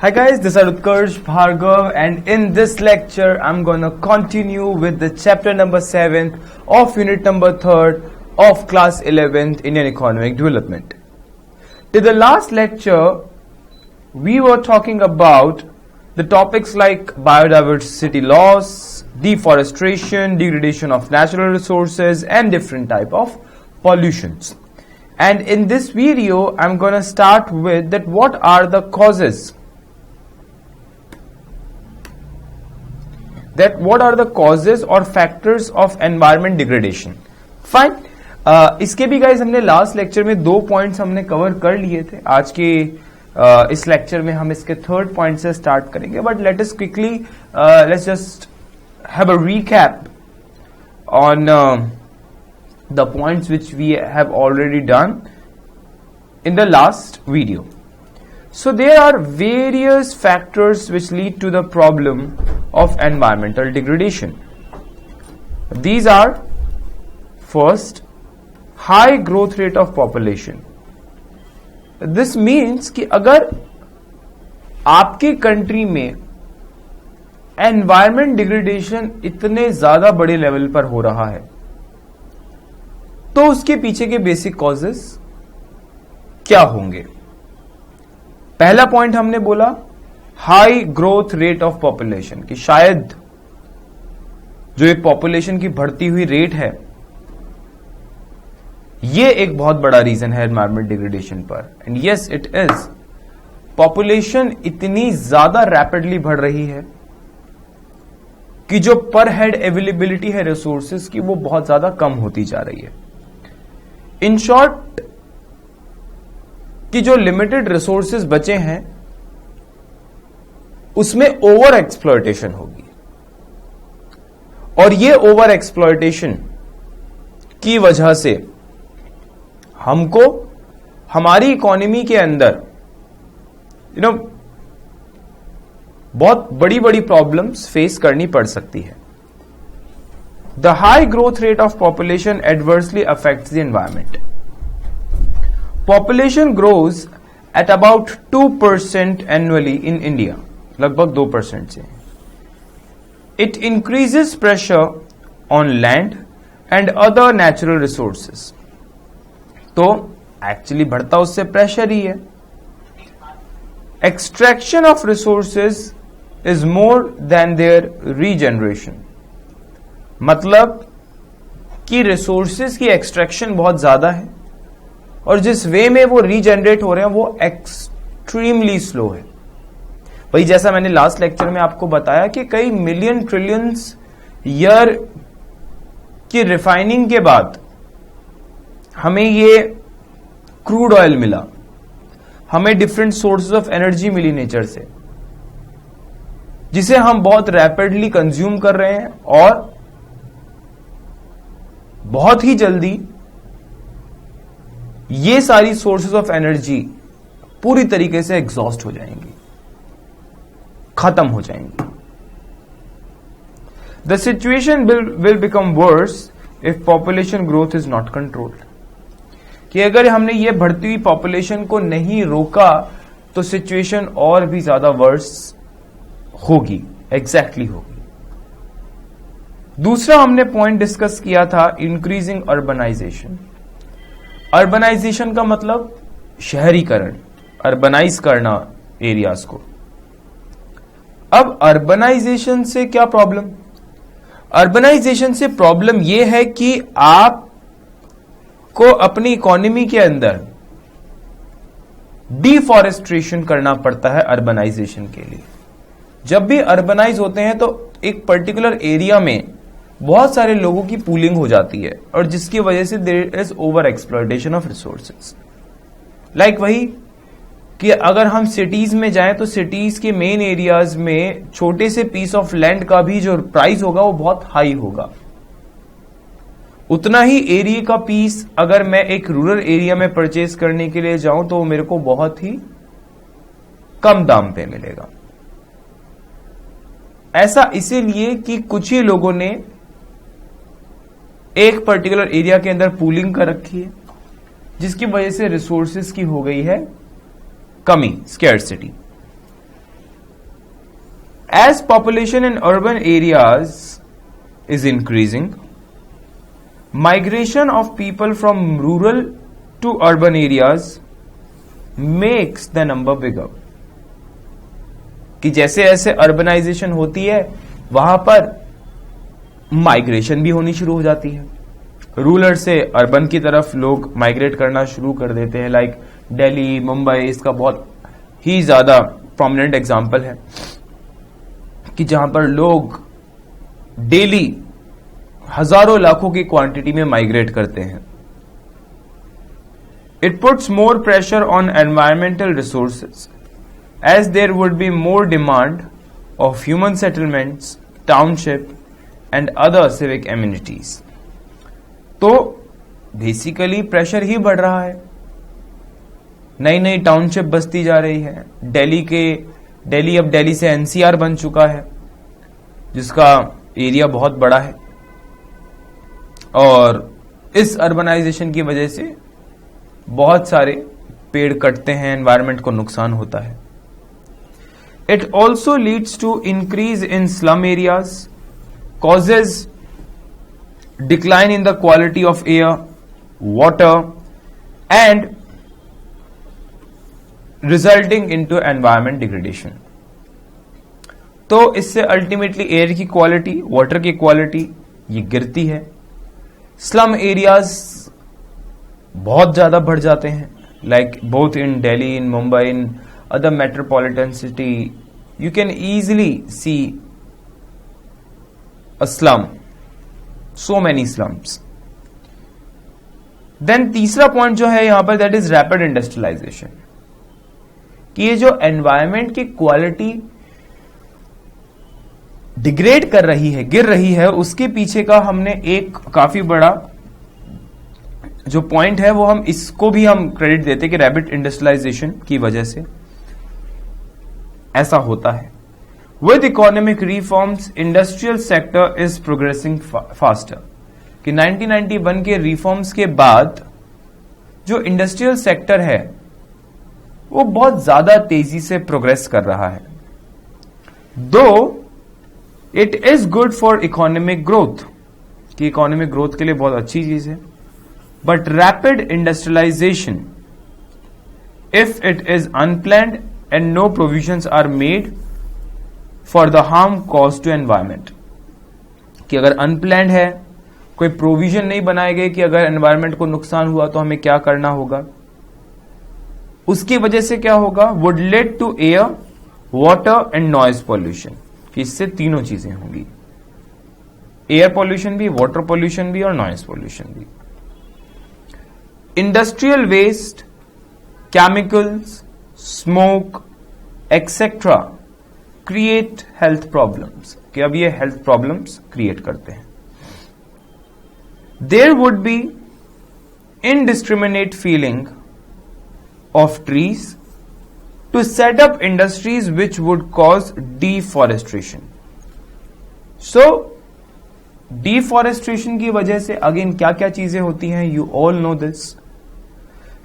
Hi guys, this is Utkarsh Bhargav and in this lecture I'm gonna continue with the chapter number 7 of unit number 3 of class 11th Indian Economic Development. In the last lecture we were talking about the topics like biodiversity loss, deforestation, degradation of natural resources and different type of pollutions. And in this video I'm gonna start with that what are the causes or factors of environment degradation. Fine. इसके भी guys हमने last lecture में 2 points हमने cover कर लिए थे. आज के इस लेक्चर में हम इसके 3rd पॉइंट से स्टार्ट करेंगे. But let us quickly let's just have a recap on the points which we have already done in the last video. So there are various factors which lead to the problem of environmental degradation. These are first, high growth rate of population. This means कि अगर आपके country में environment degradation इतने ज्यादा बड़े level पर हो रहा है तो उसके पीछे के बेसिक कॉजेस क्या होंगे. पहला पॉइंट हमने बोला high growth rate of population, कि शायद जो ये पॉपुलेशन की बढ़ती हुई रेट है ये एक बहुत बड़ा रीजन है एनवायरमेंट डिग्रेडेशन पर. And yes it is. Population इतनी ज्यादा रैपिडली बढ़ रही है कि जो पर हेड अवेलेबिलिटी है रिसोर्सेज की वो बहुत ज्यादा कम होती जा रही है. इन शॉर्ट कि जो लिमिटेड रिसोर्सेज बचे हैं उसमें ओवर एक्सप्लॉयटेशन होगी और ये ओवर एक्सप्लॉयटेशन की वजह से हमको हमारी इकोनॉमी के अंदर बहुत बड़ी बड़ी प्रॉब्लम्स फेस करनी पड़ सकती है. The high growth rate of population adversely affects the environment. Population grows at about 2% annually in India, लगभग 2% से. It increases pressure on land and other natural resources. तो एक्चुअली बढ़ता उससे प्रेशर ही है. Extraction of resources is more than their regeneration. मतलब कि resources की extraction बहुत ज्यादा है और जिस वे में वो रीजनरेट हो रहे हैं वो एक्सट्रीमली स्लो है. भाई जैसा मैंने लास्ट लेक्चर में आपको बताया कि कई मिलियन ट्रिलियंस ईयर की रिफाइनिंग के बाद हमें ये क्रूड ऑयल मिला, हमें डिफरेंट सोर्सेज ऑफ एनर्जी मिली नेचर से, जिसे हम बहुत रैपिडली कंज्यूम कर रहे हैं और बहुत ही जल्दी ये सारी सोर्सेज ऑफ एनर्जी पूरी तरीके से एग्जॉस्ट हो जाएंगी, खत्म हो जाएंगी. The situation will become verse if population growth is not controlled. कि अगर हमने ये बढ़ती हुई पॉपुलेशन को नहीं रोका तो सिचुएशन और भी ज्यादा वर्स होगी, एग्जैक्टली होगी. दूसरा हमने पॉइंट डिस्कस किया था इंक्रीजिंग अर्बनाइजेशन. अर्बनाइजेशन का मतलब शहरीकरण, अर्बनाइज करना एरियाज को. अब अर्बनाइजेशन से क्या प्रॉब्लम? अर्बनाइजेशन से प्रॉब्लम यह है कि आपको अपनी इकोनॉमी के अंदर डिफॉरेस्ट्रेशन करना पड़ता है अर्बनाइजेशन के लिए. जब भी अर्बनाइज होते हैं तो एक पर्टिकुलर एरिया में बहुत सारे लोगों की पूलिंग हो जाती है और जिसकी वजह से there is over exploitation of resources. Like वही कि अगर हम सिटीज में जाएं तो सिटीज के मेन एरियाज में छोटे से पीस ऑफ लैंड का भी जो प्राइस होगा वो बहुत हाई होगा. उतना ही एरिया का पीस अगर मैं एक रूरल एरिया में परचेज करने के लिए जाऊं तो मेरे को बहुत ही कम दाम पे मिलेगा. ऐसा इसीलिए कि कुछ ही लोगों ने एक पर्टिकुलर एरिया के अंदर पूलिंग कर रखी है जिसकी वजह से रिसोर्सेज की हो गई है कमी, scarcity. As population in urban areas is increasing, migration of people from rural to urban areas makes the number bigger. कि जैसे जैसे अर्बनाइजेशन होती है वहां पर माइग्रेशन भी होनी शुरू हो जाती है, रूरल से अर्बन की तरफ लोग माइग्रेट करना शुरू कर देते हैं. लाइक दिल्ली, मुंबई इसका बहुत ही ज्यादा प्रोमिनेंट एग्जाम्पल है कि जहां पर लोग डेली हजारों लाखों की क्वांटिटी में माइग्रेट करते हैं. It puts more pressure on environmental resources as there would be more demand of human settlements, township and other civic amenities. तो बेसिकली प्रेशर ही बढ़ रहा है. नई नई टाउनशिप बसती जा रही है. दिल्ली अब दिल्ली से एनसीआर बन चुका है जिसका एरिया बहुत बड़ा है, और इस अर्बनाइजेशन की वजह से बहुत सारे पेड़ कटते हैं, एनवायरनमेंट को नुकसान होता है. It also leads to increase in slum areas, causes decline in the quality of air, water and resulting into environment degradation. तो इससे अल्टीमेटली एयर की क्वालिटी, वाटर की क्वालिटी ये गिरती है. स्लम एरियाज बहुत ज्यादा बढ़ जाते हैं, like both in Delhi, in Mumbai, in other metropolitan city you can easily see a slum, so many slums. Then तीसरा पॉइंट जो है यहां पर दैट इज रैपिड इंडस्ट्रियलाइजेशन, कि ये जो एनवायरमेंट की क्वालिटी डिग्रेड कर रही है, गिर रही है, उसके पीछे का हमने एक काफी बड़ा जो पॉइंट है वो हम इसको भी हम क्रेडिट देते कि रैपिड इंडस्ट्रियलाइजेशन की वजह से ऐसा होता है. With economic reforms industrial sector is progressing faster, कि 1991 के रिफॉर्म्स के बाद जो इंडस्ट्रियल सेक्टर है वो बहुत ज्यादा तेजी से प्रोग्रेस कर रहा है. Though it is good for economic growth, कि इकोनॉमिक ग्रोथ के लिए बहुत अच्छी चीज है. But rapid industrialization if it is unplanned and no provisions are made for the harm cause to environment, कि अगर अनप्लैन्ड है, कोई प्रोविजन नहीं बनाए गए कि अगर एनवायरमेंट को नुकसान हुआ तो हमें क्या करना होगा, उसकी वजह से क्या होगा, would lead to air, water and noise pollution, कि इससे तीनों चीजें होंगी, एयर पॉल्यूशन भी, वाटर पॉल्यूशन भी और नॉइज पॉल्यूशन भी. Industrial waste, chemicals, smoke etcetera create health problems, कि अब ये हेल्थ प्रॉब्लम्स क्रिएट करते हैं. There would be indiscriminate feeling of trees to set up industries which would cause deforestation. So deforestation की वजह से अगेन क्या क्या चीजें होती हैं, you all know this.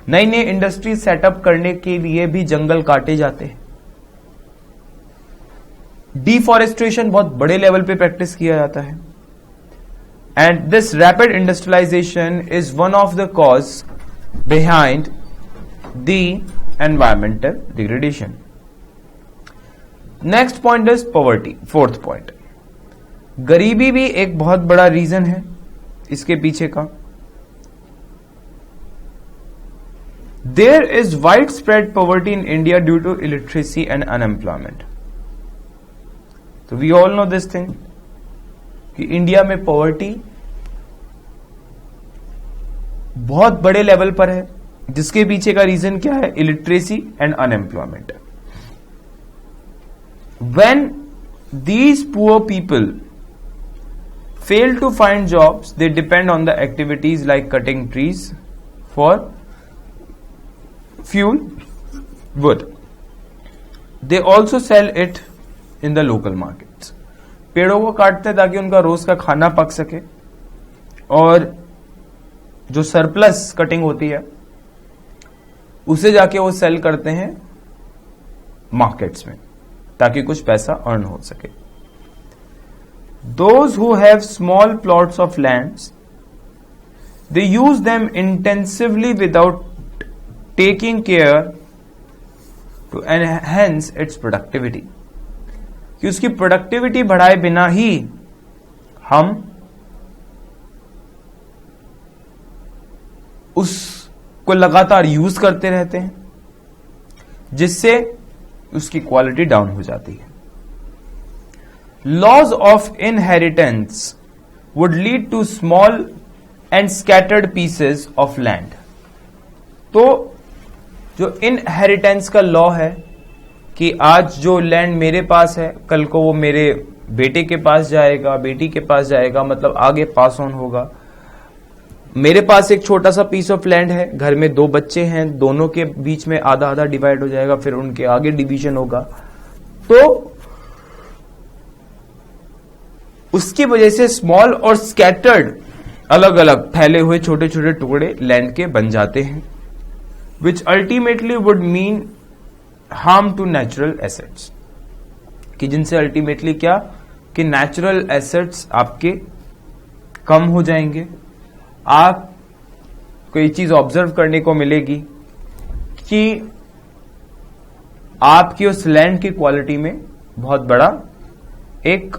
नई नई इंडस्ट्री सेटअप करने के लिए भी जंगल काटे जाते हैं. डिफॉरेस्ट्रेशन बहुत बड़े लेवल पे प्रैक्टिस किया जाता है. And this rapid industrialization is one of the cause behind the environmental degradation. Next point is poverty, fourth point. गरीबी भी एक बहुत बड़ा रीजन है इसके पीछे का. There is widespread poverty in India due to illiteracy and unemployment. तो we all know this thing कि इंडिया में पॉवर्टी बहुत बड़े लेवल पर है, जिसके पीछे का रीजन क्या है, illiteracy and unemployment. When these poor people fail to find jobs, they depend on the activities like cutting trees for fuel, wood. They also sell it in the local markets. पेड़ों को काटते ताकि उनका रोज का खाना पक सके, और जो सरप्लस कटिंग होती है उसे जाके वो सेल करते हैं मार्केट्स में. ताकि कुछ पैसा अर्न हो सके। Those who have small plots of lands, they use them intensively without taking care to enhance its productivity। कि उसकी प्रोडक्टिविटी बढ़ाए बिना ही हम उसको लगातार यूज करते रहते हैं, जिससे उसकी क्वालिटी डाउन हो जाती है। Laws of inheritance would lead to small and scattered pieces of land. तो जो इनहेरिटेंस का लॉ है कि आज जो लैंड मेरे पास है, कल को वो मेरे बेटे के पास जाएगा, बेटी के पास जाएगा, मतलब आगे पास ऑन होगा। मेरे पास एक छोटा सा पीस ऑफ लैंड है, घर में 2 बच्चे हैं, दोनों के बीच में आधा आधा डिवाइड हो जाएगा, फिर उनके आगे डिवीजन होगा। तो उसकी वजह से स्मॉल और स्कैटर्ड, अलग अलग फैले हुए छोटे छोटे टुकड़े लैंड के बन जाते हैं, which ultimately would mean harm to natural assets. कि जिनसे अल्टीमेटली क्या कि नेचुरल एसेट्स आपके कम हो जाएंगे। आप कोई चीज ऑब्जर्व करने को मिलेगी कि आपकी उस लैंड की क्वालिटी में बहुत बड़ा एक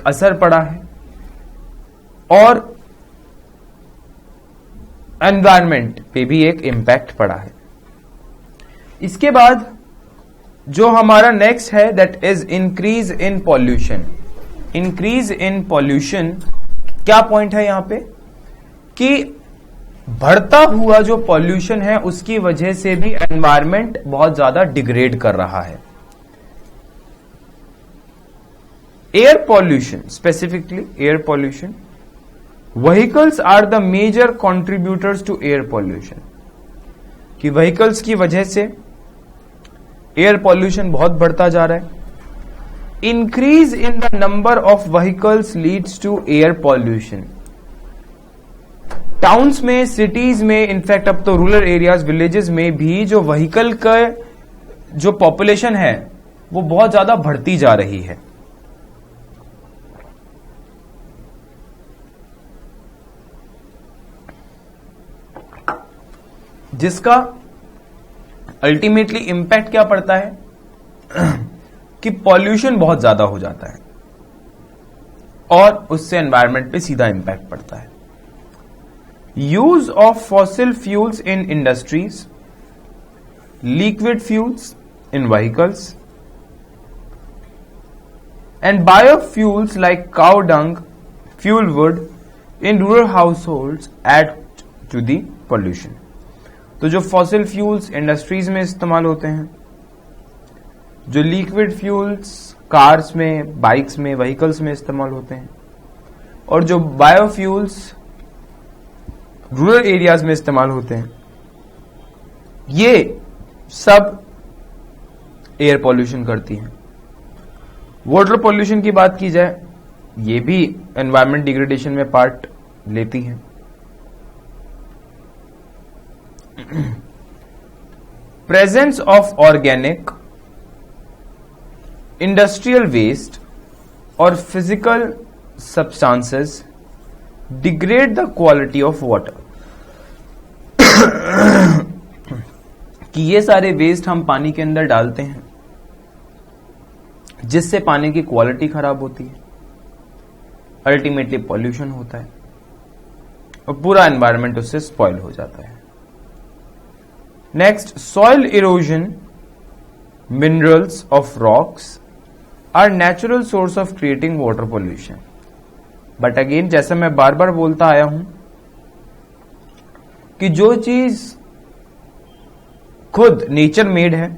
असर पड़ा है और एनवायरनमेंट पे भी एक इंपैक्ट पड़ा है। इसके बाद जो हमारा नेक्स्ट है that is increase in pollution. Increase in pollution क्या पॉइंट है यहां पे कि बढ़ता हुआ जो पॉल्यूशन है उसकी वजह से भी एनवायरनमेंट बहुत ज्यादा डिग्रेड कर रहा है। Air pollution, specifically air pollution, vehicles are the major contributors to air pollution. कि व्हीकल्स की वजह से एयर पॉल्यूशन बहुत बढ़ता जा रहा है। Increase in the number of vehicles leads to air pollution. Towns में, सिटीज में, इनफैक्ट अब तो रूरल एरियाज, विलेजेस में भी जो व्हीकल का जो पॉपुलेशन है वो बहुत ज्यादा बढ़ती जा रही है। जिसका अल्टीमेटली इंपैक्ट क्या पड़ता है कि पॉल्यूशन बहुत ज्यादा हो जाता है और उससे एनवायरनमेंट पे सीधा इंपैक्ट पड़ता है। Use of fossil fuels in industries, liquid fuels in vehicles and biofuels like cow dung, fuel wood in rural households add to the pollution. तो जो फॉसिल फ्यूल्स इंडस्ट्रीज में इस्तेमाल होते हैं, जो लिक्विड फ्यूल्स कार्स में, बाइक्स में, vehicles में इस्तेमाल होते हैं, और जो बायोफ्यूल्स रूरल एरियाज में इस्तेमाल होते हैं, ये सब एयर पॉल्यूशन करती हैं। वाटर पॉल्यूशन की बात की जाए, ये भी एनवायरमेंट डिग्रेडेशन में पार्ट लेती हैं। Presence of organic, industrial waste और physical substances degrade the quality of water. कि ये सारे वेस्ट हम पानी के अंदर डालते हैं, जिससे पानी की क्वालिटी खराब होती है, अल्टीमेटली पॉल्यूशन होता है और पूरा एनवायरनमेंट उससे स्पॉइल हो जाता है। Next, soil erosion, minerals of rocks are natural source of creating water pollution. But again, जैसे मैं बार बार बोलता आया हूं कि जो चीज खुद नेचर मेड है,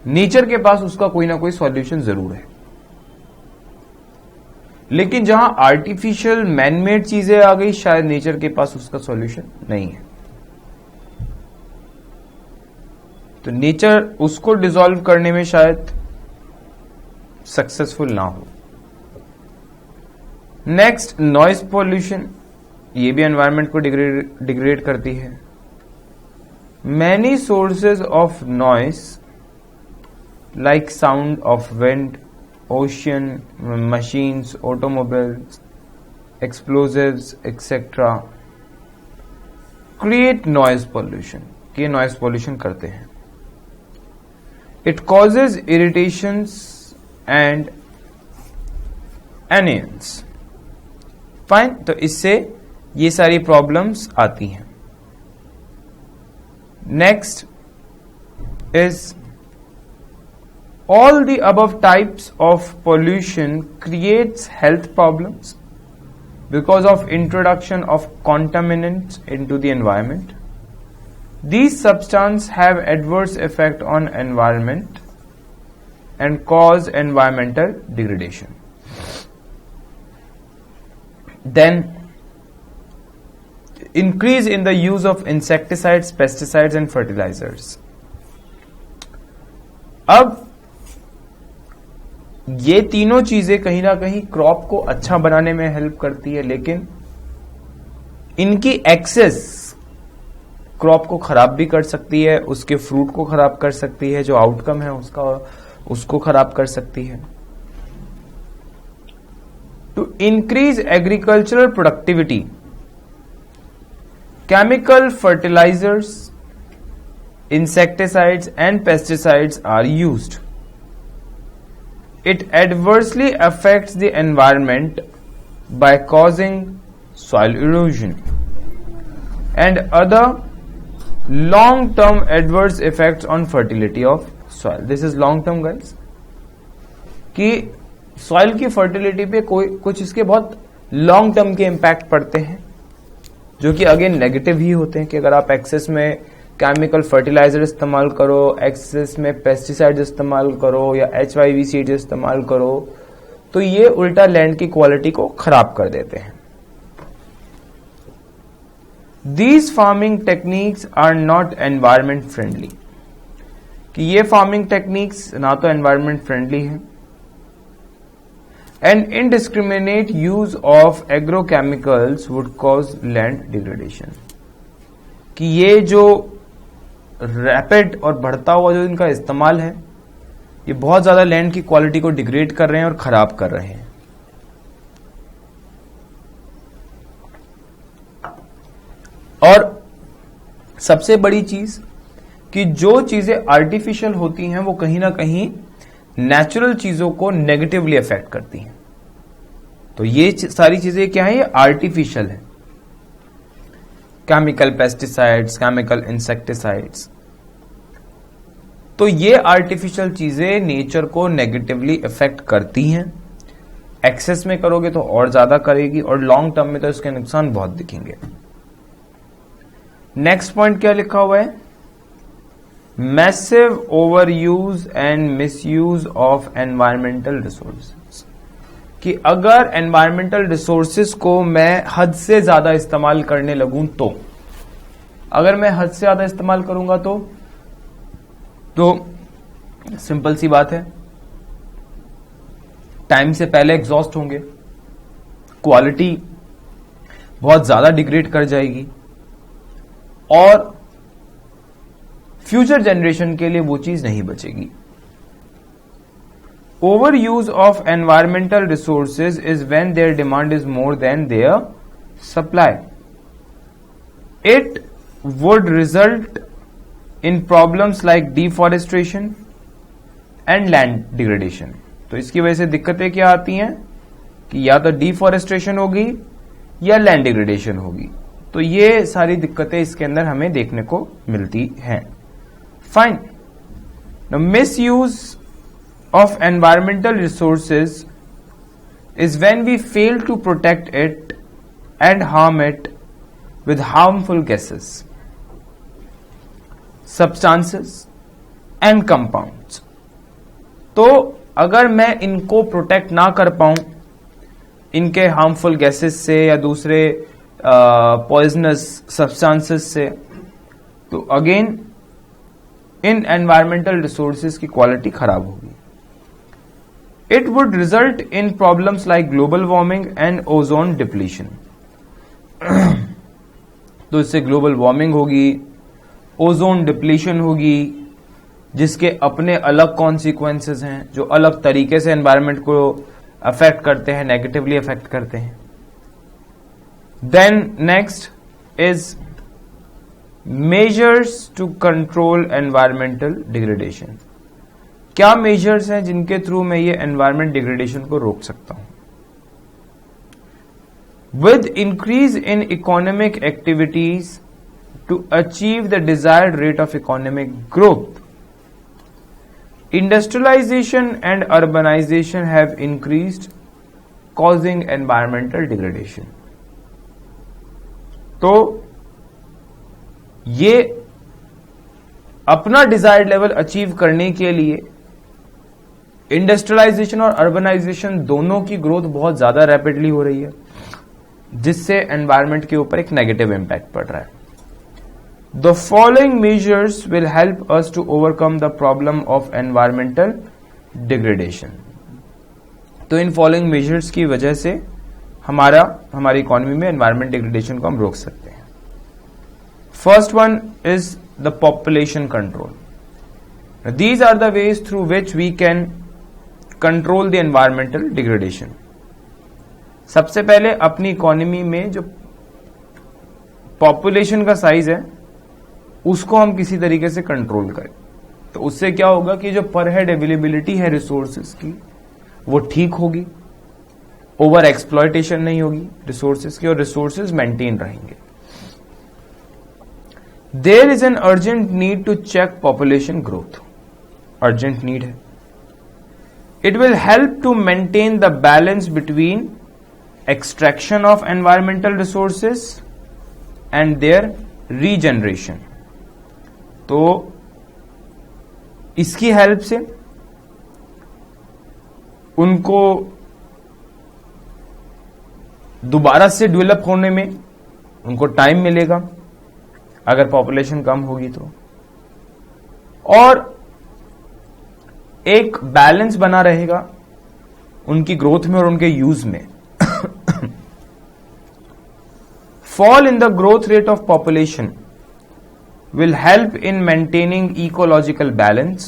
नेचर के पास उसका कोई ना कोई सॉल्यूशन जरूर है। लेकिन जहां आर्टिफिशियल मैनमेड चीजें आ गई, शायद नेचर के पास उसका सॉल्यूशन नहीं है। तो नेचर उसको डिसॉल्व करने में शायद सक्सेसफुल ना हो। नेक्स्ट, नॉइज पॉल्यूशन, ये भी एनवायरनमेंट को डिग्रेड करती है। Many sources of noise like sound of wind, ocean, machines, automobiles, explosives, etc. create noise pollution. ये noise pollution करते हैं. It causes irritations and annoyance. Fine. तो इससे ये सारी प्रॉब्लम्स आती हैं. Next is all the above types of pollution creates health problems because of introduction of contaminants into the environment. These substances have adverse effect on environment and cause environmental degradation. Then increase in the use of insecticides, pesticides and fertilizers. अब ये तीनों चीजें कहीं ना कहीं crop को अच्छा बनाने में हेल्प करती है, लेकिन इनकी एक्सेस क्रॉप को खराब भी कर सकती है, उसके फ्रूट को खराब कर सकती है, जो आउटकम है उसको खराब कर सकती है. To increase agricultural productivity, chemical fertilizers, insecticides and pesticides are used. It adversely affects the environment by causing soil erosion and other long-term adverse effects on fertility of soil. This is long-term, guys. कि soil की fertility पे कुछ इसके बहुत long-term के impact पड़ते हैं, जो कि अगेन नेगेटिव ही होते हैं. कि अगर आप एक्सेस में केमिकल फर्टिलाइजर इस्तेमाल करो, एक्सेस में पेस्टिसाइड इस्तेमाल करो या HYV सीड इस्तेमाल करो, तो ये उल्टा लैंड की क्वालिटी को खराब कर देते हैं. These farming techniques are not environment friendly. कि ये फार्मिंग टेक्निक्स ना तो एनवायरमेंट फ्रेंडली है. And indiscriminate use of agrochemicals would cause land degradation. कि ये जो रैपिड और बढ़ता हुआ जो इनका इस्तेमाल है, ये बहुत ज्यादा लैंड की क्वालिटी को डिग्रेड कर रहे हैं और खराब कर रहे हैं. और सबसे बड़ी चीज कि जो चीजें आर्टिफिशियल होती हैं वो कहीं ना कहीं नेचुरल चीजों को नेगेटिवली अफेक्ट करती हैं. तो ये सारी चीजें क्या है, ये आर्टिफिशियल है. केमिकल पेस्टिसाइड्स, केमिकल इंसेक्टिसाइड्स, तो ये आर्टिफिशियल चीजें नेचर को नेगेटिवली अफेक्ट करती हैं. एक्सेस में करोगे तो और ज्यादा करेगी, और लॉन्ग टर्म में तो इसके नुकसान बहुत दिखेंगे. नेक्स्ट पॉइंट क्या लिखा हुआ है, massive over use and misuse of environmental resources. कि अगर एनवायरमेंटल रिसोर्सेज को मैं हद से ज्यादा इस्तेमाल करने लगूं, तो अगर मैं हद से ज्यादा इस्तेमाल करूंगा तो सिंपल सी बात है, टाइम से पहले एग्जॉस्ट होंगे, क्वालिटी बहुत ज्यादा डिग्रेड कर जाएगी, और फ्यूचर जनरेशन के लिए वो चीज नहीं बचेगी. Over use of environmental resources is when their demand is more than their supply. It would result in problems like deforestation and land degradation. तो इसकी वजह से दिक्कतें क्या आती हैं कि या तो डिफॉरेस्टेशन होगी या लैंड डिग्रेडेशन होगी. तो ये सारी दिक्कतें इसके अंदर हमें देखने को मिलती हैं. Fine. Now, misuse of environmental resources is when we fail to protect it and harm it with harmful gases, substances and compounds. तो अगर मैं इनको प्रोटेक्ट ना कर पाऊं, इनके हार्मफुल गैसेस से या दूसरे पॉइजनस सब्सटेंसेस से, तो अगेन इन एनवायरमेंटल रिसोर्सेज की क्वालिटी खराब होगी. It would result in problems like global warming and ozone depletion. तो इससे ग्लोबल वार्मिंग होगी, ओजोन डिप्लीशन होगी, जिसके अपने अलग कॉन्सिक्वेंसेस हैं, जो अलग तरीके से एनवायरनमेंट को अफेक्ट करते हैं, नेगेटिवली अफेक्ट करते हैं. Then next is measures to control environmental degradation. क्या मेजर्स हैं जिनके थ्रू मैं ये एनवायरमेंट डिग्रेडेशन को रोक सकता हूं? With increase in economic activities to achieve the desired rate of economic growth, industrialization and urbanization have increased, causing environmental degradation. तो ये अपना डिजायर्ड लेवल अचीव करने के लिए इंडस्ट्रियलाइजेशन और अर्बनाइजेशन दोनों की ग्रोथ बहुत ज्यादा रैपिडली हो रही है, जिससे एनवायरमेंट के ऊपर एक नेगेटिव इंपैक्ट पड़ रहा है. The following measures will help us to overcome the problem of environmental degradation. तो इन फॉलोइंग मेजर्स की वजह से हमारी इकोनॉमी में एनवायरमेंट डिग्रेडेशन को हम रोक सकते हैं. First one is the population control. These are the ways through which we can control the environmental degradation. सबसे पहले अपनी इकोनॉमी में जो पॉपुलेशन का साइज है उसको हम किसी तरीके से कंट्रोल करें. तो उससे क्या होगा कि जो पर हेड अवेलेबिलिटी है रिसोर्सेज की वो ठीक होगी, ओवर एक्सप्लॉयटेशन नहीं होगी रिसोर्सेज की, और रिसोर्सेज मेंटेन रहेंगे. There is an urgent need to check population growth. Urgent need है. It will help to maintain the balance between extraction of environmental resources and their regeneration. तो इसकी help से उनको दोबारा से डेवलप होने में उनको टाइम मिलेगा अगर पॉपुलेशन कम होगी तो, और एक बैलेंस बना रहेगा उनकी ग्रोथ में और उनके यूज में. Fall in the growth rate of population will help in maintaining ecological balance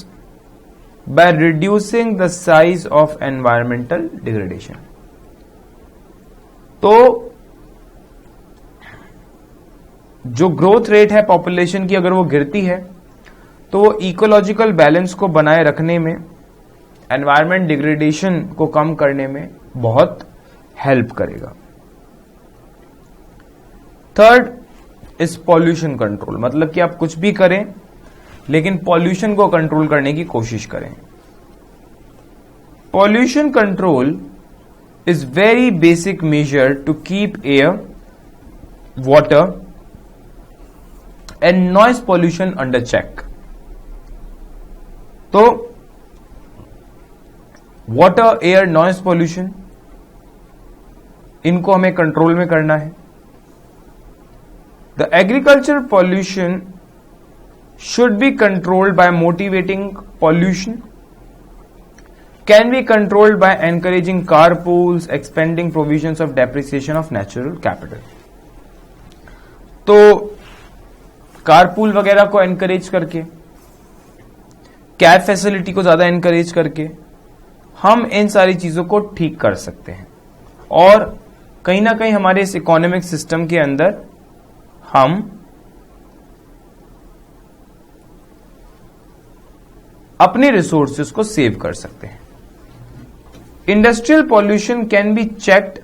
by reducing the size of environmental degradation. तो जो ग्रोथ रेट है पॉपुलेशन की अगर वो गिरती है तो वो इकोलॉजिकल बैलेंस को बनाए रखने में, एनवायरमेंट डिग्रेडेशन को कम करने में बहुत हेल्प करेगा. थर्ड इस पॉल्यूशन कंट्रोल. मतलब कि आप कुछ भी करें लेकिन पॉल्यूशन को कंट्रोल करने की कोशिश करें. Pollution control is very basic measure to keep air, water and noise pollution under check. तो वाटर, एयर, नॉइज पॉल्यूशन इनको हमें कंट्रोल में करना है. The agriculture pollution should be controlled by motivating pollution, can be controlled by encouraging carpools, expanding provisions of depreciation of natural capital. तो carpool वगैरह को encourage करके, कैब फैसिलिटी को ज्यादा एनकरेज करके हम इन सारी चीजों को ठीक कर सकते हैं, और कहीं ना कहीं हमारे इस इकोनॉमिक सिस्टम के अंदर हम अपने रिसोर्सेज को सेव कर सकते हैं. Industrial pollution can be checked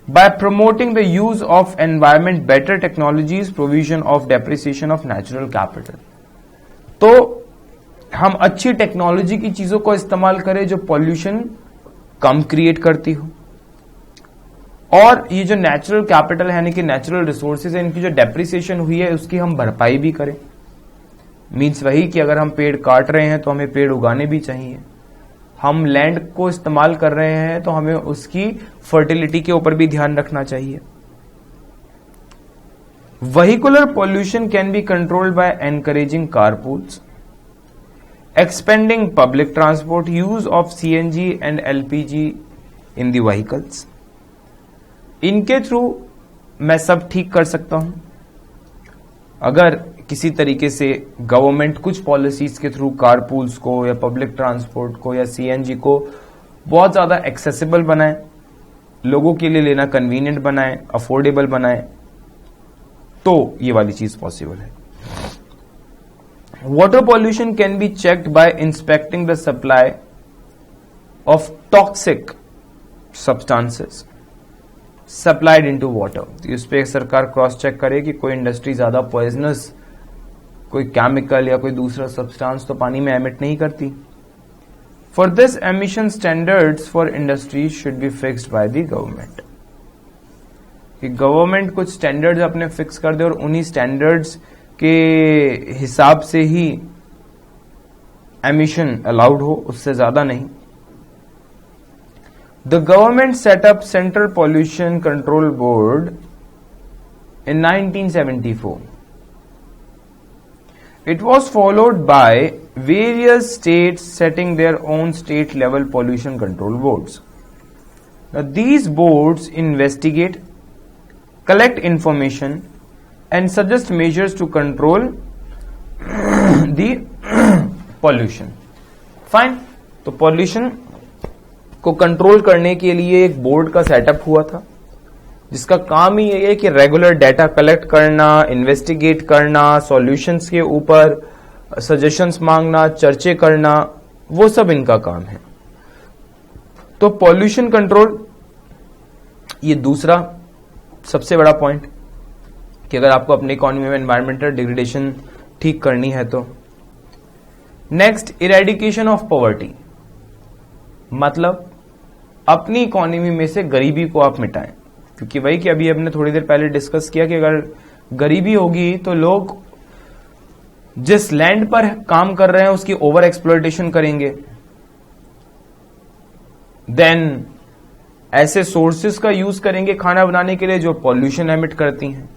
by promoting the use of environment better technologies, provision of depreciation of natural capital. तो हम अच्छी टेक्नोलॉजी की चीजों को इस्तेमाल करें जो पॉल्यूशन कम क्रिएट करती हो, और ये जो नेचुरल कैपिटल है यानी कि नेचुरल रिसोर्सेज है, इनकी जो डेप्रिसिएशन हुई है उसकी हम भरपाई भी करें. मीन्स वही कि अगर हम पेड़ काट रहे हैं तो हमें पेड़ उगाने भी चाहिए. हम लैंड को इस्तेमाल कर रहे हैं तो हमें उसकी फर्टिलिटी के ऊपर भी ध्यान रखना चाहिए. Vehicular pollution can be controlled by encouraging carpools, expanding public transport, use of CNG and LPG in the vehicles. इनके थ्रू मैं सब ठीक कर सकता हूं. अगर किसी तरीके से गवर्नमेंट कुछ पॉलिसीज के थ्रू कारपूल्स को या पब्लिक ट्रांसपोर्ट को या सीएनजी को बहुत ज्यादा एक्सेसिबल बनाए, लोगों के लिए लेना कन्वीनियंट बनाए, अफोर्डेबल बनाए, तो ये वाली चीज पॉसिबल है। Water pollution can be checked by inspecting the supply of toxic substances supplied into water. तो इस पे सरकार क्रॉस चेक करे कि कोई इंडस्ट्री ज्यादा पॉइजनस कोई केमिकल या कोई दूसरा सब्सटेंस तो पानी में एमिट नहीं करती। For this emission standards for industries should be fixed by the government, कि गवर्नमेंट कुछ स्टैंडर्ड्स अपने फिक्स कर दे और उन्हीं स्टैंडर्ड्स के हिसाब से ही एमिशन अलाउड हो, उससे ज्यादा नहीं। The government set up central pollution control board in 1974. It was followed by various states setting their own state level pollution control boards. Now these boards investigate, collect information and suggest measures to control the pollution. Fine. तो pollution को control करने के लिए एक board का setup हुआ था, जिसका काम ही ये है कि रेगुलर डाटा कलेक्ट करना, इन्वेस्टिगेट करना, सॉल्यूशंस के ऊपर सजेशंस मांगना, चर्चे करना, वो सब इनका काम है। तो पॉल्यूशन कंट्रोल ये दूसरा सबसे बड़ा पॉइंट, कि अगर आपको अपनी इकोनॉमी में एनवायरमेंटल डिग्रेडेशन ठीक करनी है तो। नेक्स्ट, इरेडिकेशन ऑफ पॉवर्टी, मतलब अपनी इकोनॉमी में से गरीबी को आप मिटाएं। क्योंकि वही कि अभी हमने थोड़ी देर पहले डिस्कस किया कि अगर गरीबी होगी तो लोग जिस लैंड पर काम कर रहे हैं उसकी ओवर एक्सप्लॉयटेशन करेंगे, देन ऐसे सोर्सेस का यूज करेंगे खाना बनाने के लिए जो पॉल्यूशन एमिट करती हैं,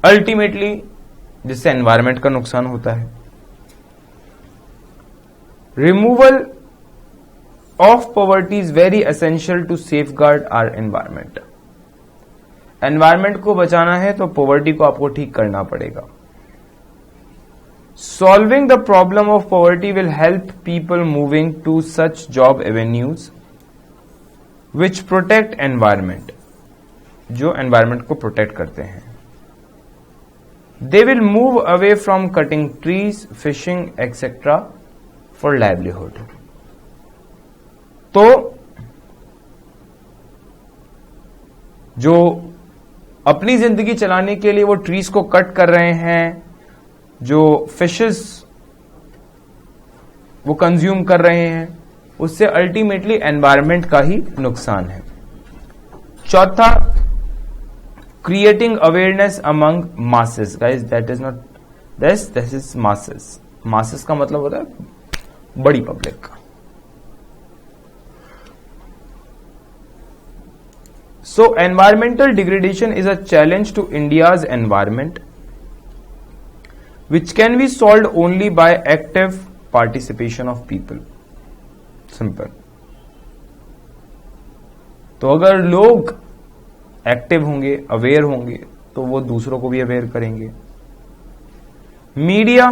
अल्टीमेटली जिससे एनवायरमेंट का नुकसान होता है। Removal of poverty is very essential to safeguard our environment. Environment को बचाना है तो पॉवर्टी को आपको ठीक करना पड़ेगा। Solving the problem of poverty will help people moving to such job avenues which protect environment, जो एनवायरमेंट को प्रोटेक्ट करते हैं। They will move away from cutting trees, fishing, etc. for livelihood. तो जो अपनी जिंदगी चलाने के लिए वो ट्रीज को कट कर रहे हैं, जो फिशेस वो कंज्यूम कर रहे हैं, उससे अल्टीमेटली एनवायरमेंट का ही नुकसान है। चौथा, creating awareness among masses. Guys, that is not this is masses. Masses का मतलब होता है बड़ी पब्लिक का। So environmental degradation is a challenge to India's environment, which can be solved only by active participation of people. Simple. तो अगर लोग active होंगे, अवेयर होंगे, तो वो दूसरों को भी अवेयर करेंगे। Media,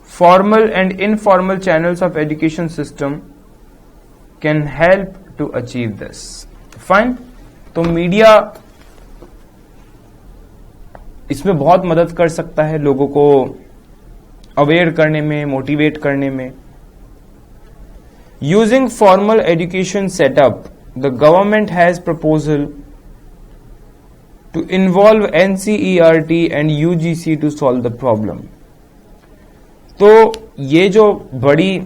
formal and informal channels of education system can help to achieve this. Fine. तो मीडिया इसमें बहुत मदद कर सकता है लोगों को अवेयर करने में, मोटिवेट करने में। Using formal education setup, the government has proposal to involve NCERT and UGC to solve the problem. तो ये जो बड़ी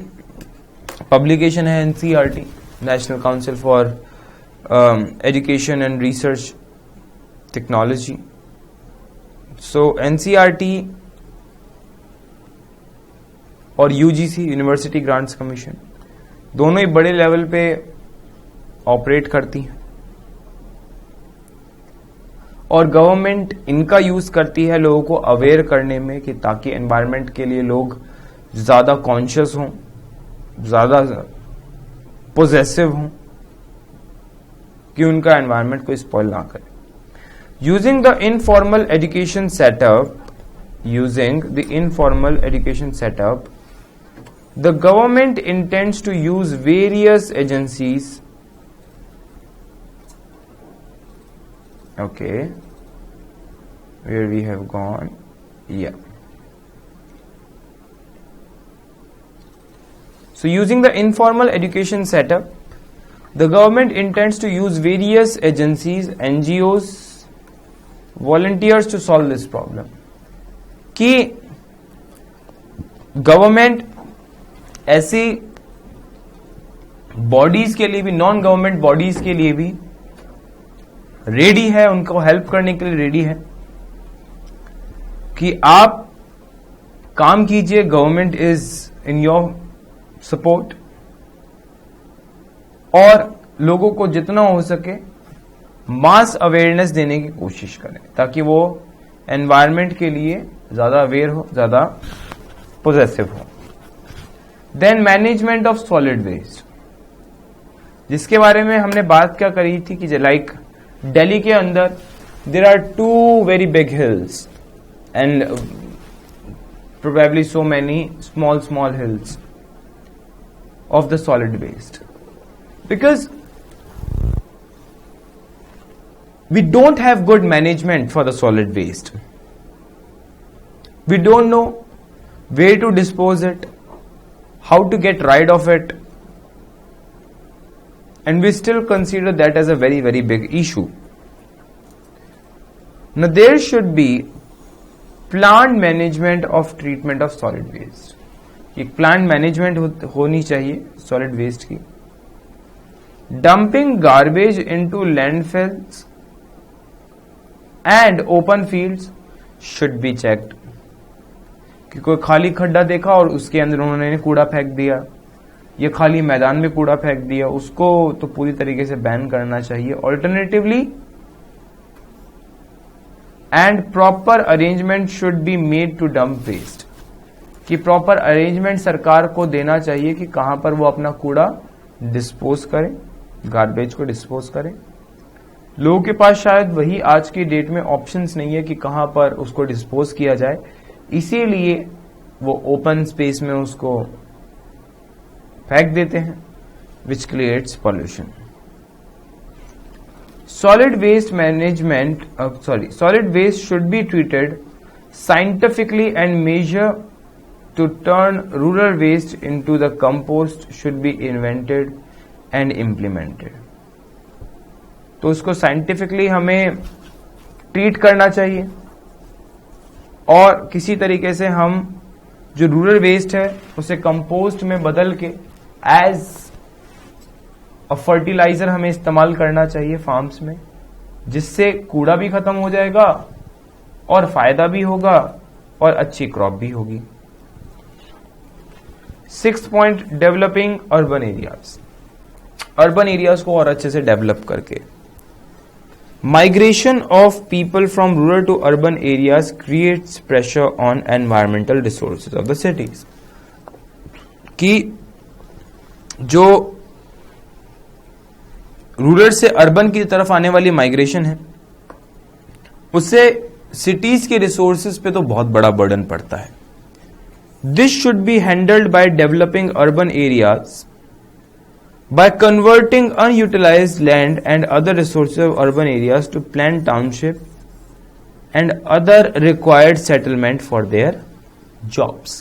पब्लिकेशन है NCERT, national council for education and research technology, so NCERT और यूजीसी, यूनिवर्सिटी ग्रांट्स कमीशन, दोनों ही बड़े level पे ऑपरेट करती हैं और गवर्नमेंट इनका यूज करती है लोगों को अवेयर करने में, कि ताकि एनवायरनमेंट के लिए लोग ज्यादा कॉन्शियस हों, ज्यादा पोजेसिव हों, कि उनका एनवायरनमेंट को स्पॉइल ना करे। using the informal education setup, the government intends to use various agencies. Okay, where we have gone, yeah. So using the informal education setup, the government intends to use various agencies, NGOs, volunteers to solve this problem. कि government ऐसी bodies के लिए भी, non government bodies के लिए भी ready है, उनको हेल्प करने के लिए रेडी है कि आप काम कीजिए, government is in your support, और लोगों को जितना हो सके मास अवेयरनेस देने की कोशिश करें ताकि वो एनवायरनमेंट के लिए ज्यादा अवेयर हो, ज्यादा पोजेसिव हो। Then management of solid waste, जिसके बारे में हमने बात क्या करी थी कि लाइक दिल्ली के अंदर there are 2 very big hills and probably so many small hills of the solid waste, because we don't have good management for the solid waste. We don't know where to dispose it, how to get rid of it, and we still consider that as a very, very big issue. Now there should be planned management of treatment of solid waste. एक planned management होनी चाहिए solid waste की. Dumping garbage into landfills and open fields should be checked. कि कोई खाली खड्डा देखा और उसके अंदर उन्होंने कूड़ा फेंक दिया, ये खाली मैदान में कूड़ा फेंक दिया, उसको तो पूरी तरीके से बैन करना चाहिए. Alternatively and proper arrangement should be made to dump waste, कि प्रॉपर अरेंजमेंट सरकार को देना चाहिए कि कहां पर वो अपना कूड़ा डिस्पोज करें, गार्बेज को डिस्पोज करें. लोगों के पास शायद वही आज की डेट में ऑप्शंस नहीं है कि कहां पर उसको डिस्पोज किया जाए, इसीलिए वो ओपन स्पेस में उसको फेंक देते हैं, which creates pollution. Solid waste management, solid waste should be treated scientifically and measure to turn rural waste into the compost should be invented and implemented. तो उसको साइंटिफिकली हमें ट्रीट करना चाहिए और किसी तरीके से हम जो रूरल वेस्ट है उसे कंपोस्ट में बदल के एज अ फर्टिलाइजर हमें इस्तेमाल करना चाहिए फार्म्स में, जिससे कूड़ा भी खत्म हो जाएगा और फायदा भी होगा और अच्छी क्रॉप भी होगी. 6th point, developing urban areas. Urban areas को और अच्छे से डेवलप करके. Migration of people from rural to urban areas creates pressure on environmental resources of the cities. कि जो रूरल से अर्बन की तरफ आने वाली माइग्रेशन है उससे सिटीज के रिसोर्सेज पे तो बहुत बड़ा बर्डन पड़ता है. This should be handled by developing urban areas by converting unutilized land and other resources of urban areas to planned township and other required settlement for their jobs.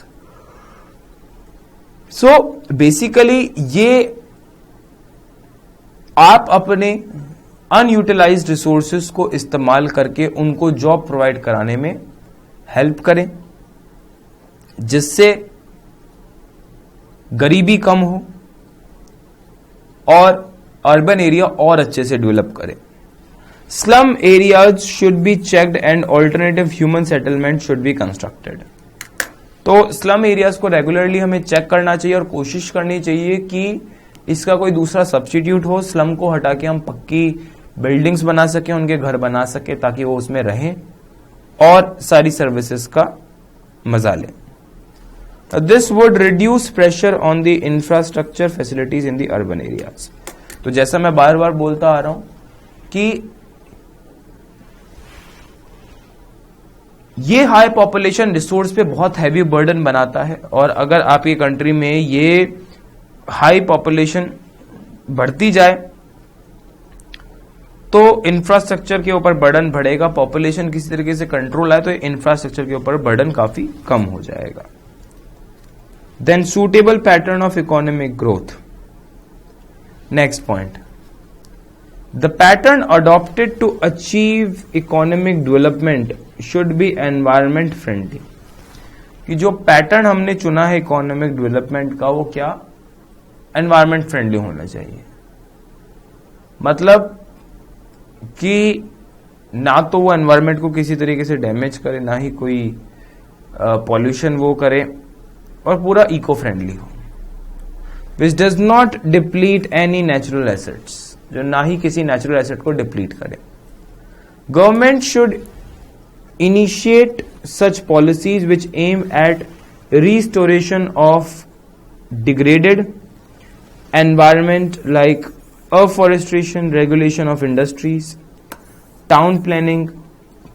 So basically ये आप अपने unutilised resources को इस्तेमाल करके उनको job provide कराने में help करें, जिससे गरीबी कम हो और अर्बन एरिया और अच्छे से डेवलप करें. Slum areas should be checked and alternative human settlement should be constructed. तो स्लम एरियाज को रेगुलरली हमें चेक करना चाहिए और कोशिश करनी चाहिए कि इसका कोई दूसरा सब्स्टिट्यूट हो. स्लम को हटा के हम पक्की बिल्डिंग्स बना सके, उनके घर बना सके ताकि वो उसमें रहें और सारी सर्विसेज का मजा लें. This would reduce pressure on the infrastructure facilities in the urban areas. तो जैसा मैं बार बार बोलता आ रहा हूं कि ये हाई पॉपुलेशन रिसोर्स पे बहुत हैवी बर्डन बनाता है, और अगर आपकी कंट्री में ये हाई पॉपुलेशन बढ़ती जाए तो इंफ्रास्ट्रक्चर के ऊपर बर्डन बढ़ेगा। पॉपुलेशन किसी तरीके से कंट्रोल आए तो इंफ्रास्ट्रक्चर के ऊपर बर्डन काफी कम हो जाएगा। Then suitable pattern of economic growth. Next point, the pattern adopted to achieve economic development should be environment friendly. कि जो पैटर्न हमने चुना है इकोनॉमिक डेवलपमेंट का, वो क्या, एनवायरमेंट फ्रेंडली होना चाहिए। मतलब कि ना तो वो एनवायरमेंट को किसी तरीके से डैमेज करे, ना ही कोई पॉल्यूशन वो करे, और पूरा इको फ्रेंडली हो। Which does not deplete any natural assets, जो ना ही किसी नेचुरल एसेट को डिप्लीट करे। Government should initiate such policies which aim at restoration of degraded environment like afforestation, regulation of industries, town planning,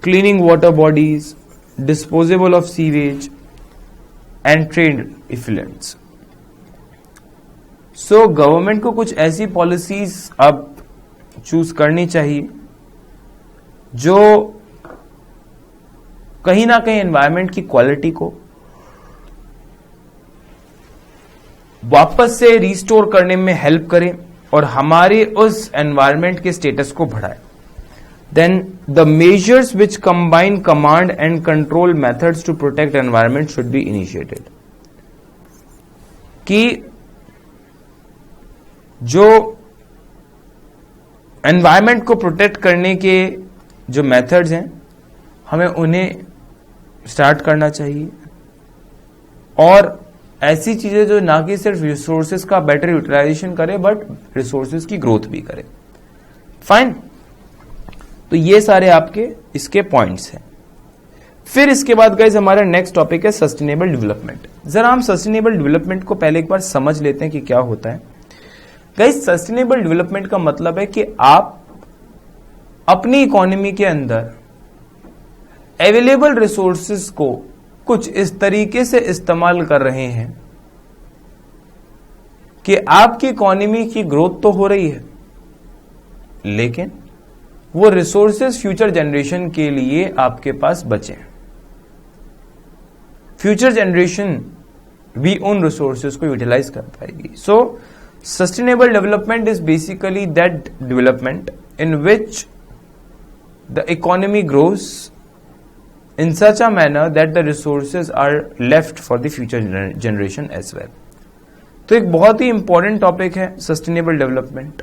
cleaning water bodies, disposal of sewage and trade effluents. So government को कुछ ऐसी policies अब choose करनी चाहिए जो कहीं ना कहीं एनवायरमेंट की क्वालिटी को वापस से रिस्टोर करने में हेल्प करें और हमारे उस एनवायरमेंट के स्टेटस को बढ़ाए। Then the measures which combine command and control methods to protect environment should be initiated. कि जो एनवायरमेंट को प्रोटेक्ट करने के जो मेथड्स हैं, हमें उन्हें स्टार्ट करना चाहिए, और ऐसी चीजें जो ना कि सिर्फ रिसोर्सेज का बेटर यूटिलाइजेशन करे बट रिसोर्सेज की ग्रोथ भी करे। फाइन, तो ये सारे आपके इसके पॉइंट्स हैं। फिर इसके बाद गाइस हमारा नेक्स्ट टॉपिक है सस्टेनेबल डेवलपमेंट। जरा हम सस्टेनेबल डेवलपमेंट को पहले एक बार समझ लेते हैं कि क्या होता है। गाइस सस्टेनेबल डेवलपमेंट का मतलब है कि आप अपनी इकोनॉमी के अंदर अवेलेबल रिसोर्सेज को कुछ इस तरीके से इस्तेमाल कर रहे हैं कि आपकी इकोनॉमी की ग्रोथ तो हो रही है, लेकिन वो रिसोर्सेज फ्यूचर जनरेशन के लिए आपके पास बचे। फ्यूचर जनरेशन भी उन रिसोर्सेज को यूटिलाइज कर पाएगी। सो sustainable development is basically that development in which the economy grows in such a manner that the resources are left for the future generation as well. तो एक बहुत ही इंपॉर्टेंट टॉपिक है sustainable development.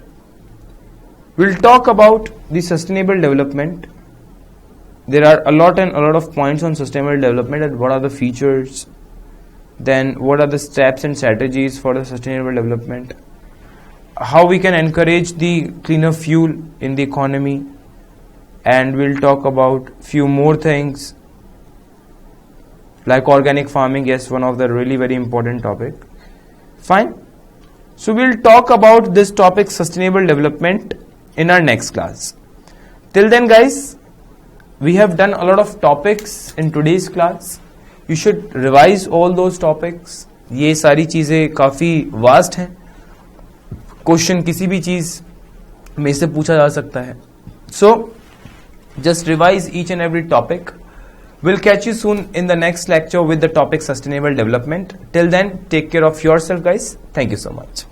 We'll talk about the sustainable development. There are a lot of points on sustainable development, and what are the features, then what are the steps and strategies for the sustainable development, how we can encourage the cleaner fuel in the economy, and we'll talk about few more things like organic farming. Yes, one of the really very important topic. Fine. So we'll talk about this topic sustainable development in our next class. Till then guys, we have done a lot of topics in today's class. You should revise all those topics. ये सारी चीजें काफी vast हैं, question किसी भी चीज में से पूछा जा सकता है। So just revise each and every topic. We'll catch you soon in the next lecture with the topic sustainable development. Till then, take care of yourself guys. Thank you so much.